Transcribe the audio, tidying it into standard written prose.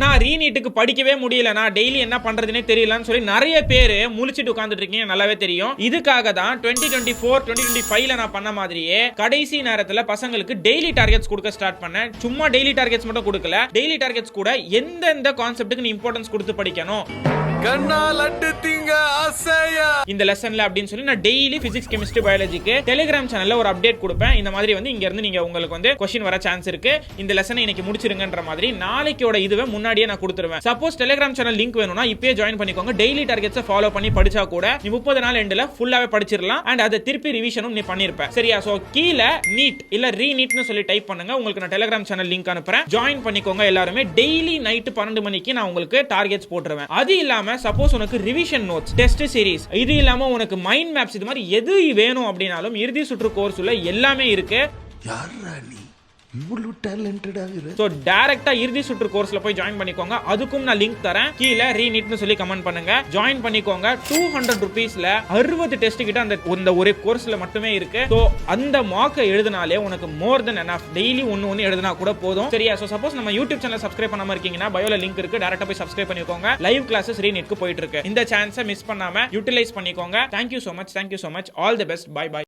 நான் ரீநீட்டுக்கு படிக்கவே முடியல, நான் டெய்லி என்ன பண்றதுனே தெரியலன்னு சொல்லி நிறைய பேர் முழிச்சிட்டு உட்கார்ந்துட்டு இருக்கீங்க, நல்லாவே தெரியும். இதுக்காக தான் 2024 2025ல நான் பண்ண மாதிரியே கடைசி நேரத்துல பசங்களுக்கு டெய்லி டார்கெட்ஸ் கொடுக்க ஸ்டார்ட் பண்ணேன். சும்மா டெய்லி டார்கெட்ஸ் மட்டும் கொடுக்கல, டெய்லி டார்கெட்ஸ் கூட எந்தெந்த கான்செப்ட்டுக்கு நீ இம்பார்ட்டன்ஸ் கொடுத்து படிக்கணும் இந்த லெசன்ல அப்படின்னு சொல்லி நான் டெய்லி பிசிக்ஸ் கெமிஸ்ட்ரி பயாலஜிக்கு டெலிகிராம் சேனல்ல ஒரு அப்டேட் கொடுப்பேன். இந்த மாதிரி வந்து இங்க இருந்து நீங்க உங்களுக்கு வந்து क्वेश्चन வர சான்ஸ் இருக்கு, இந்த லெசனை இன்னைக்கு முடிச்சிருங்கன்ற மாதிரி நாளைக்கோட இதுவே முன்னாடியே நான் கொடுத்துருவேன். சப்போஸ் டெலிகிராம் சேனல் லிங்க் வேணும்னா இப்பவே ஜாயின் பண்ணிக்கோங்க. டெய்லி டார்கெட்ஸை ஃபாலோ பண்ணி படிச்சா கூட நீ 30 நாள் எண்ட்ல ஃபுல்லாவே படிச்சிரலாம். அண்ட் அதை திருப்பி ரிவிஷனும் நீ பண்ணிருப்ப. சரியா? சோ கீழ நீட் இல்ல ரீநீட்னு சொல்லி டைப் பண்ணுங்க, உங்களுக்கு நான் டெலிகிராம் சேனல் லிங்க் அனுப்புறேன். ஜாயின் பண்ணிக்கோங்க. எல்லாருமே டெய்லி நைட் 12 மணிக்கு நான் உங்களுக்கு டார்கெட்ஸ் போட்டுருவேன். அது இல்லாம சப்போஸ் உனக்கு ரிவிஷன் நோட்ஸ், டெஸ்ட் சீரிஸ், இது இல்லாம உனக்கு மைண்ட் மேப்ஸ், இது மாதிரி எது வேணும் அப்படினாலும் இறுதி சுற்று கோர்ஸ்ல எல்லாமே இருக்கு. யாரா நீ இவ்வளவு டேலண்டடா இரு? சோ டைரக்ட்டா இறுதி சுற்று கோர்ஸ்ல போய் ஜாயின் பண்ணிக்கோங்க. அதுக்கும் நான் லிங்க் தரேன். கீழ ரீநீட்னு சொல்லி கமெண்ட் பண்ணுங்க. ஜாயின் பண்ணிக்கோங்க. 200 ரூபீஸ்ல 60 டெஸ்ட் கிட்ட அந்த ஒரு கோர்ஸ்ல மட்டுமே இருக்கு. சோ அந்த மார்க் எழுதினாலே உனக்கு மோர் தென் எனஃப். டெய்லி ஒன்னு எழுதினா கூட போதும். சரியா? சோ சப்போஸ் நம்ம யூடியூப் சேனல் சப்ஸ்கிரைப் பண்ணாம இருக்கீங்கன்னா பயோல லிங்க் இருக்கு, டைரக்ட்டா போய் சப்ஸ்கிரைப் பண்ணிக்கோங்க. லைவ் கிளாसेस ரீநீட்க்கு போயிட்டு இருக்கு. இந்த சான்ஸை மிஸ் பண்ணாம யூட்டிலைஸ் பண்ணிக்கோங்க. Thank you so much. All the best. Bye bye.